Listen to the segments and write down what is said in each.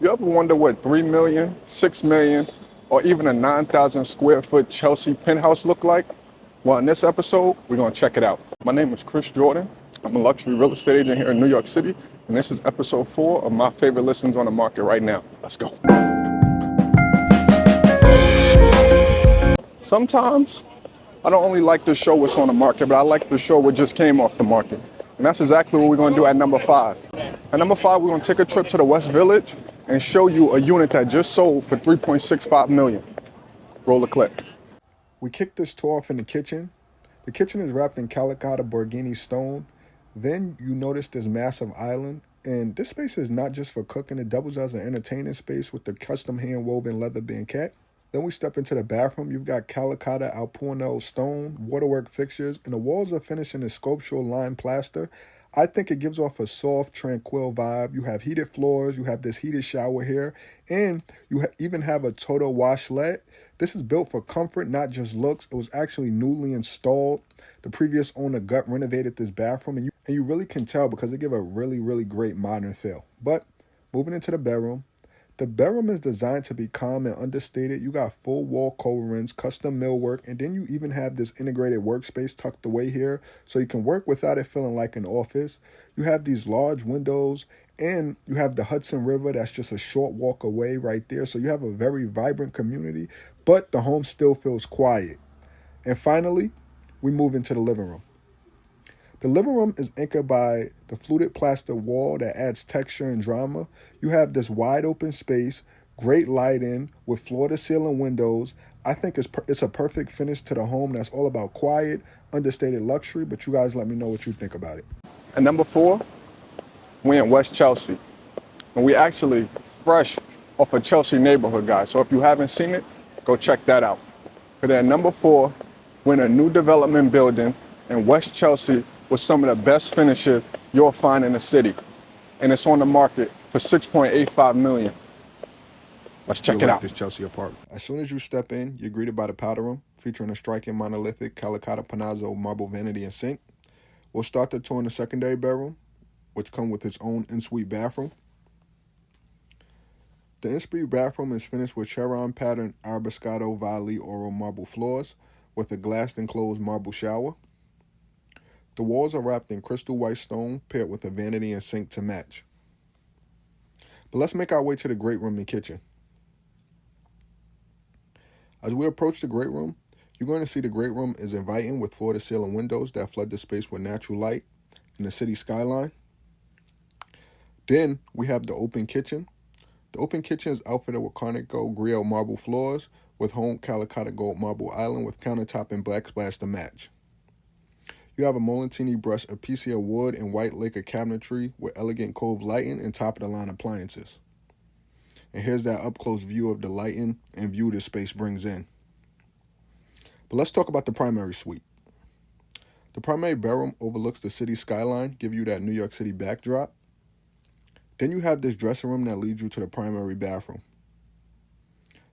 You ever wonder what 3 million, 6 million, or even a 9,000 square foot Chelsea penthouse look like? Well, in this episode, we're gonna check it out. My name is Chris Jordan. I'm a luxury real estate agent here in New York City, and this is episode 4 of my favorite listings on the market right now. Let's go. Sometimes, I don't only like to show what's on the market, but I like to show what just came off the market. And that's exactly what we're gonna do at number 5. At number 5, we're gonna take a trip to the West Village and show you a unit that just sold for $3.65 million. Roll the clip. We kicked this tour off in the kitchen. The kitchen is wrapped in Calicotta Borghini stone. Then you notice this massive island. And this space is not just for cooking, it doubles as an entertaining space with the custom hand-woven leather banquette. Then we step into the bathroom. You've got Calicotta Alpunel stone, waterwork fixtures, and the walls are finished in a sculptural lime plaster. I think it gives off a soft, tranquil vibe. You have heated floors, you have this heated shower here, and you even have a total washlet. This is built for comfort, not just looks. It was actually newly installed. The previous owner gut renovated this bathroom, and you really can tell because it gives a really, really great modern feel. But moving into the bedroom. The bedroom is designed to be calm and understated. You got full wall coverings, custom millwork, and then you even have this integrated workspace tucked away here so you can work without it feeling like an office. You have these large windows, and you have the Hudson River that's just a short walk away right there. So you have a very vibrant community, but the home still feels quiet. And finally, we move into the living room. The living room is anchored by the fluted plaster wall that adds texture and drama. You have this wide open space, great lighting with floor-to-ceiling windows. I think it's a perfect finish to the home that's all about quiet, understated luxury, but you guys let me know what you think about it. And number 4, we in West Chelsea. And we actually fresh off a Chelsea neighborhood, guys. So if you haven't seen it, go check that out. But then number 4, we're in a new development building in West Chelsea with some of the best finishes you'll find in the city. And it's on the market for $6.85 million. Let's check it out. This Chelsea apartment. As soon as you step in, you're greeted by the powder room, featuring a striking monolithic Calicotta Panazzo marble vanity and sink. We'll start the tour in the secondary bedroom, which comes with its own en-suite bathroom. The en-suite bathroom is finished with Charon pattern Arabescato Valley Oral marble floors with a glassed enclosed marble shower. The walls are wrapped in crystal white stone paired with a vanity and sink to match. But let's make our way to the great room and kitchen. As we approach the great room, you're going to see the great room is inviting with floor-to-ceiling windows that flood the space with natural light and the city skyline. Then we have the open kitchen. The open kitchen is outfitted with Carnico Griot marble floors with home Calicotta gold marble island with countertop and black splash to match. You have a Molentini brushed Apicia wood and white lacquer cabinetry with elegant cove lighting and top-of-the-line appliances. And here's that up-close view of the lighting and view this space brings in. But let's talk about the primary suite. The primary bedroom overlooks the city skyline, give you that New York City backdrop. Then you have this dressing room that leads you to the primary bathroom.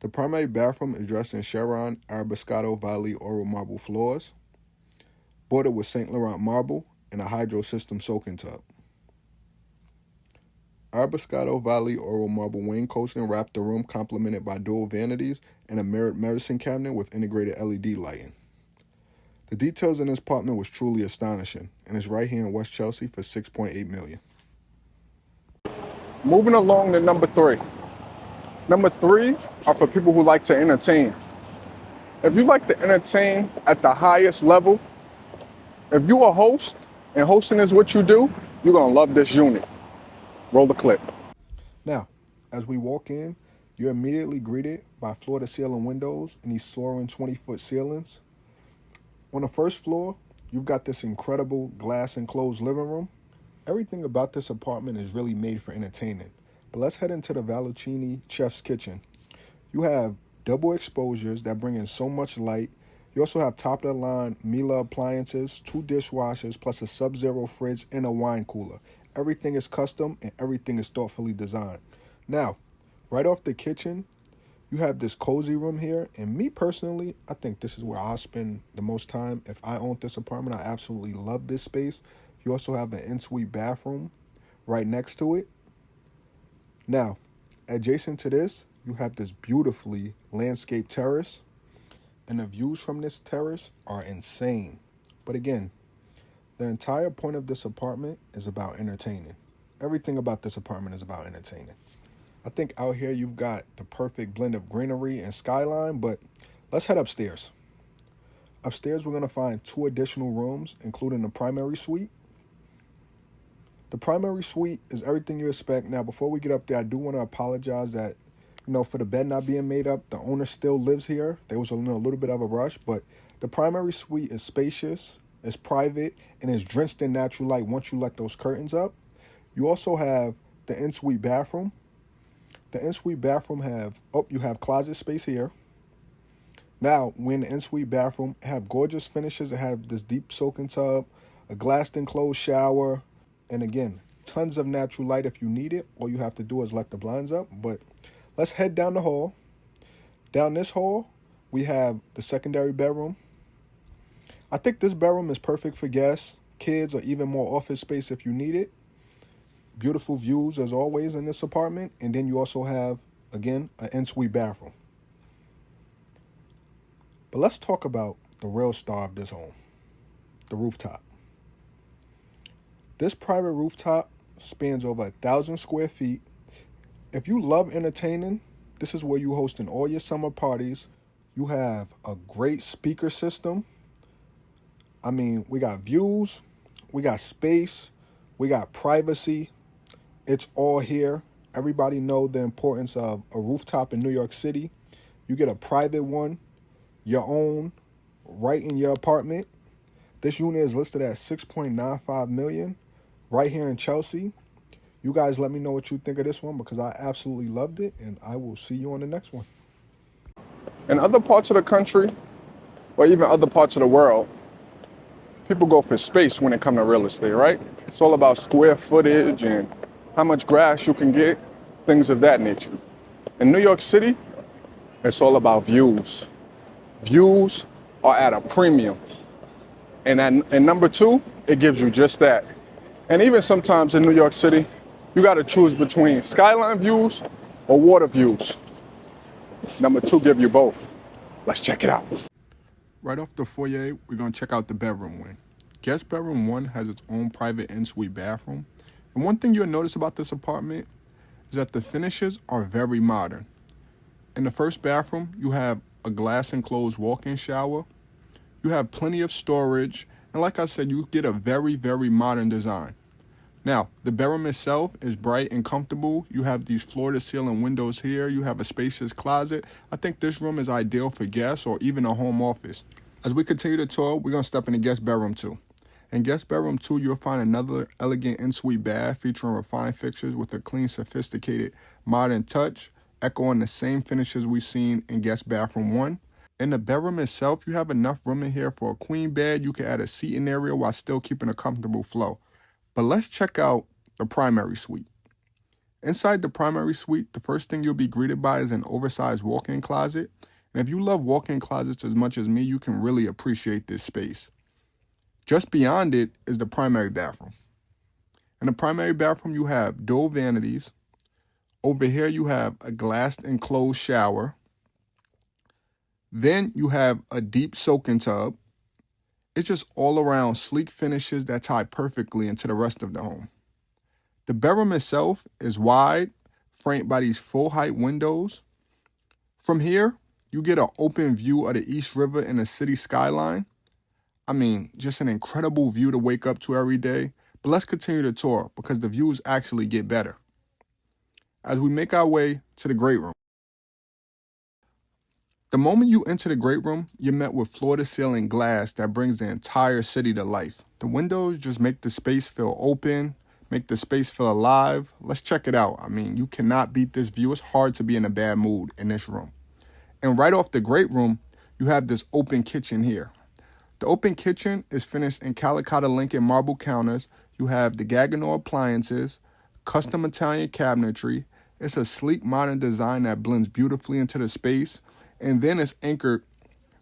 The primary bathroom is dressed in Charon Arabescato Valley Oral marble floors, bordered with St. Laurent marble and a hydro system soaking tub. Arabescato Valley Oral marble wainscoting wrapped the room, complemented by dual vanities and a mirrored medicine cabinet with integrated LED lighting. The details in this apartment was truly astonishing, and it's right here in West Chelsea for $6.8 million. Moving along to number 3. Number 3 are for people who like to entertain. If you like to entertain at the highest level, if you're a host and hosting is what you do, you're going to love this unit. Roll the clip. Now, as we walk in, you're immediately greeted by floor-to-ceiling windows and these soaring 20-foot ceilings. On the first floor, you've got this incredible glass-enclosed living room. Everything about this apartment is really made for entertainment. But let's head into the Valluccini chef's kitchen. You have double exposures that bring in so much light. You also have top-of-the-line Miele appliances, 2 dishwashers, plus a Sub-Zero fridge and a wine cooler. Everything is custom and everything is thoughtfully designed. Now, right off the kitchen, you have this cozy room here. And me personally, I think this is where I'll spend the most time. If I owned this apartment, I absolutely love this space. You also have an en-suite bathroom right next to it. Now, Adjacent to this, you have this beautifully landscaped terrace, and the views from this terrace are insane. But again, the entire point of this apartment is about entertaining. Everything about this apartment is about entertaining. I think out here you've got the perfect blend of greenery and skyline, but let's head upstairs. Upstairs, we're going to find 2 additional rooms, including the primary suite. The primary suite is everything you expect. Now, before we get up there, I do want to apologize that, for the bed not being made up, the owner still lives here. There was a little bit of a rush, but the primary suite is spacious, it's private, and is drenched in natural light once you let those curtains up. You also have the ensuite bathroom. The ensuite bathroom you have closet space here. Now, when the ensuite bathroom have gorgeous finishes, it have this deep soaking tub, a glassed enclosed shower, and again, tons of natural light if you need it. All you have to do is let the blinds up. But let's head down the hall. Down this hall, we have the secondary bedroom. I think this bedroom is perfect for guests, kids, or even more office space if you need it. Beautiful views as always in this apartment. And then you also have, again, an ensuite bathroom. But let's talk about the real star of this home, the rooftop. This private rooftop spans over 1,000 square feet. If you love entertaining, this is where you're hosting all your summer parties. You have a great speaker system. I mean, we got views, we got space, we got privacy. It's all here. Everybody know the importance of a rooftop in New York City. You get a private one, your own, right in your apartment. This unit is listed at $6.95 million right here in Chelsea. You guys let me know what you think of this one because I absolutely loved it, and I will see you on the next one. In other parts of the country, or even other parts of the world, people go for space when it comes to real estate, right? It's all about square footage and how much grass you can get, things of that nature. In New York City, it's all about views. Views are at a premium. And number 2, it gives you just that. And even sometimes in New York City, you got to choose between skyline views or water views. Number 2 give you both. Let's check it out. Right off the foyer, we're going to check out the bedroom wing. Guest bedroom 1 has its own private ensuite bathroom. And one thing you'll notice about this apartment is that the finishes are very modern. In the first bathroom, you have a glass enclosed walk-in shower. You have plenty of storage. And like I said, you get a very, very modern design. Now, the bedroom itself is bright and comfortable. You have these floor-to-ceiling windows here. You have a spacious closet. I think this room is ideal for guests or even a home office. As we continue to tour, we're going to step into guest bedroom 2. In guest bedroom 2, you'll find another elegant ensuite bath featuring refined fixtures with a clean, sophisticated, modern touch, echoing the same finishes we've seen in guest bathroom 1. In the bedroom itself, you have enough room in here for a queen bed. You can add a seating area while still keeping a comfortable flow. But let's check out the primary suite. Inside the primary suite, the first thing you'll be greeted by is an oversized walk-in closet. And if you love walk-in closets as much as me, you can really appreciate this space. Just beyond it is the primary bathroom. In the primary bathroom, you have dual vanities. Over here, you have a glassed enclosed shower. Then you have a deep soaking tub. It's just all around sleek finishes that tie perfectly into the rest of the home. The bedroom itself is wide, framed by these full height windows. From here, you get an open view of the East River and the city skyline. I mean, just an incredible view to wake up to every day. But let's continue the tour because the views actually get better. As we make our way to the great room. The moment you enter the great room, you're met with floor-to-ceiling glass that brings the entire city to life. The windows just make the space feel open, make the space feel alive. Let's check it out. I mean, you cannot beat this view. It's hard to be in a bad mood in this room. And right off the great room, you have this open kitchen here. The open kitchen is finished in Calicotta Lincoln marble counters. You have the Gaggenau appliances, custom Italian cabinetry. It's a sleek modern design that blends beautifully into the space. And then it's anchored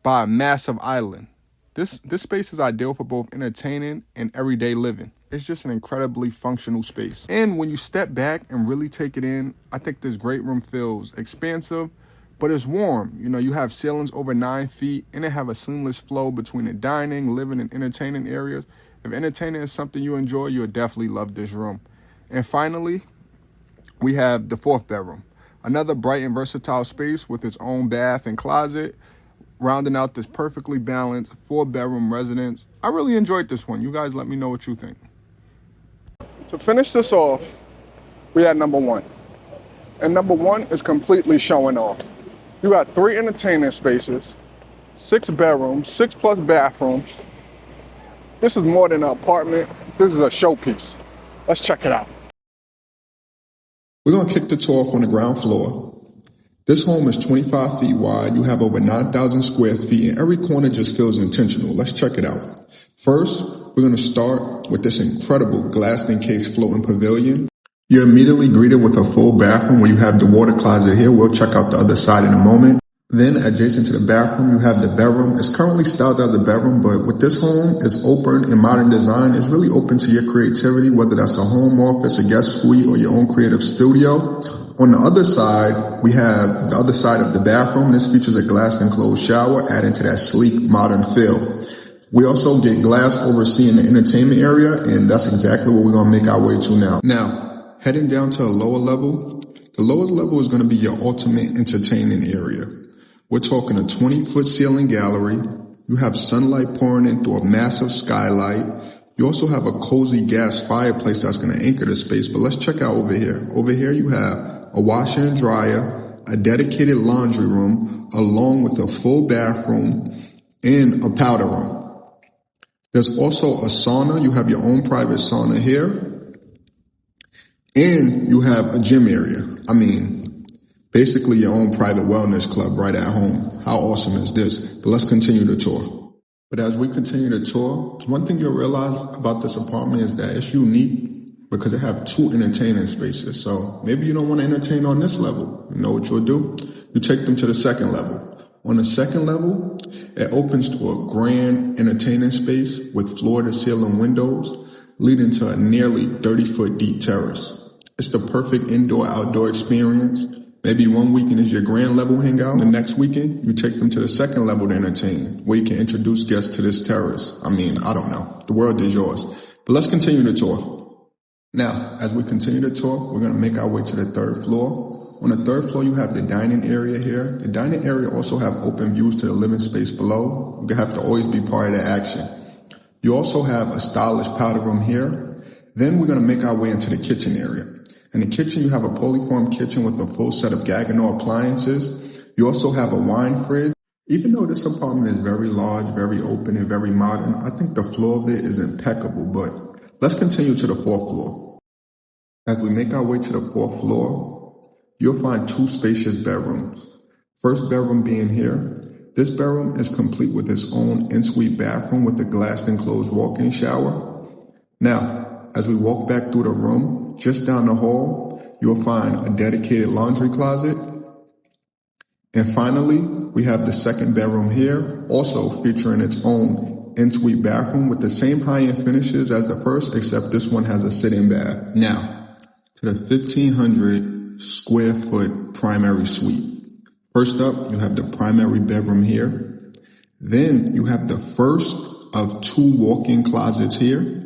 by a massive island. This space is ideal for both entertaining and everyday living. It's just an incredibly functional space. And when you step back and really take it in, I think this great room feels expansive, but it's warm. You know, you have ceilings over 9 feet, and it have a seamless flow between the dining, living, and entertaining areas. If entertaining is something you enjoy, you'll definitely love this room. And finally, we have the 4th bedroom. Another bright and versatile space with its own bath and closet, rounding out this perfectly balanced 4-bedroom residence. I really enjoyed this one. You guys let me know what you think. To finish this off, we had number 1. And number 1 is completely showing off. You got 3 entertainment spaces, 6 bedrooms, 6 plus bathrooms. This is more than an apartment. This is a showpiece. Let's check it out. We're going to kick the tour off on the ground floor. This home is 25 feet wide. You have over 9,000 square feet, and every corner just feels intentional. Let's check it out. First, we're going to start with this incredible glass-encased floating pavilion. You're immediately greeted with a full bathroom where you have the water closet here. We'll check out the other side in a moment. Then, adjacent to the bathroom, you have the bedroom. It's currently styled as a bedroom, but with this home, it's open and modern design. It's really open to your creativity, whether that's a home office, a guest suite, or your own creative studio. On the other side, we have the other side of the bathroom. This features a glass-enclosed shower, adding to that sleek, modern feel. We also get glass overseeing the entertainment area, and that's exactly what we're going to make our way to now. Now, heading down to a lower level, the lowest level is going to be your ultimate entertaining area. We're talking a 20-foot ceiling gallery. You have sunlight pouring in through a massive skylight. You also have a cozy gas fireplace that's going to anchor the space. But let's check out over here. Over here you have a washer and dryer, a dedicated laundry room, along with a full bathroom and a powder room. There's also a sauna. You have your own private sauna here. And you have a gym area. Basically your own private wellness club right at home. How awesome is this? But let's continue the tour. But as we continue the tour, one thing you'll realize about this apartment is that it's unique because it have 2 entertaining spaces. So maybe you don't want to entertain on this level. You know what you'll do? You take them to the 2nd level. On the 2nd level, it opens to a grand entertaining space with floor-to-ceiling windows leading to a nearly 30-foot deep terrace. It's the perfect indoor-outdoor experience. Maybe one weekend is your grand level hangout. The next weekend, you take them to the 2nd level to entertain, where you can introduce guests to this terrace. I don't know. The world is yours. But let's continue the tour. Now, as we continue the tour, we're going to make our way to the 3rd floor. On the 3rd floor, you have the dining area here. The dining area also have open views to the living space below. You have to always be part of the action. You also have a stylish powder room here. Then we're going to make our way into the kitchen area. In the kitchen, you have a polyform kitchen with a full set of Gaggenau appliances. You also have a wine fridge. Even though this apartment is very large, very open, and very modern, I think the floor of it is impeccable. But let's continue to the 4th floor. As we make our way to the 4th floor, you'll find 2 spacious bedrooms. First bedroom being here. This bedroom is complete with its own ensuite bathroom with a glass-enclosed walk-in shower. Now, as we walk back through the room, just down the hall, you'll find a dedicated laundry closet. And finally, we have the 2nd bedroom here, also featuring its own ensuite bathroom with the same high-end finishes as the first, except this one has a sit-in bath. Now, to the 1,500 square foot primary suite. First up, you have the primary bedroom here. Then you have the first of 2 walk-in closets here.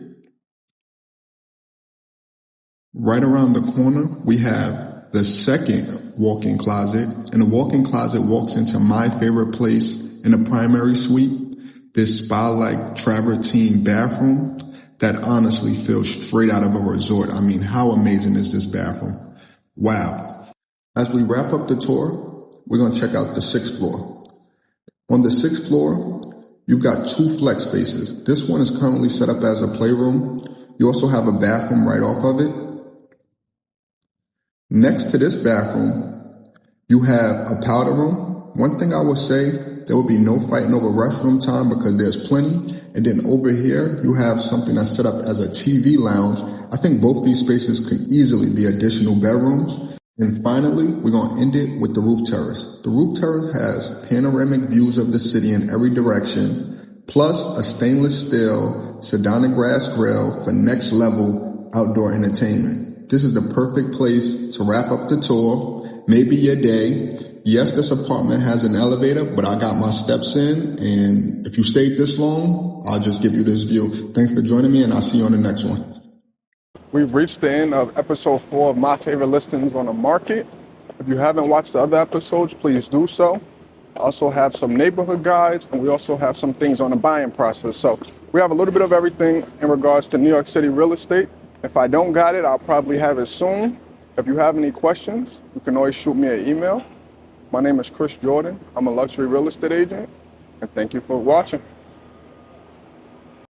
Right around the corner, we have the 2nd walk-in closet, and the walk-in closet walks into my favorite place in the primary suite, this spa-like travertine bathroom that honestly feels straight out of a resort. How amazing is this bathroom? Wow. As we wrap up the tour, we're going to check out the 6th floor. On the 6th floor, you've got 2 flex spaces. This one is currently set up as a playroom. You also have a bathroom right off of it. Next to this bathroom, you have a powder room. One thing I will say, there will be no fighting over restroom time because there's plenty. And then over here, you have something that's set up as a TV lounge. I think both these spaces can easily be additional bedrooms. And finally, we're going to end it with the roof terrace. The roof terrace has panoramic views of the city in every direction, plus a stainless steel Sedona grass grill for next level outdoor entertainment. This is the perfect place to wrap up the tour, maybe your day. Yes, this apartment has an elevator, but I got my steps in, and if you stayed this long, I'll just give you this view. Thanks for joining me, and I'll see you on the next one. We've reached the end of episode 4 of My Favorite Listings on the Market. If you haven't watched the other episodes, please do so. I also have some neighborhood guides, and we also have some things on the buying process. So we have a little bit of everything in regards to New York City real estate. If I don't got it, I'll probably have it soon. If you have any questions, you can always shoot me an email. My name is Chris Jordan. I'm a luxury real estate agent, and thank you for watching.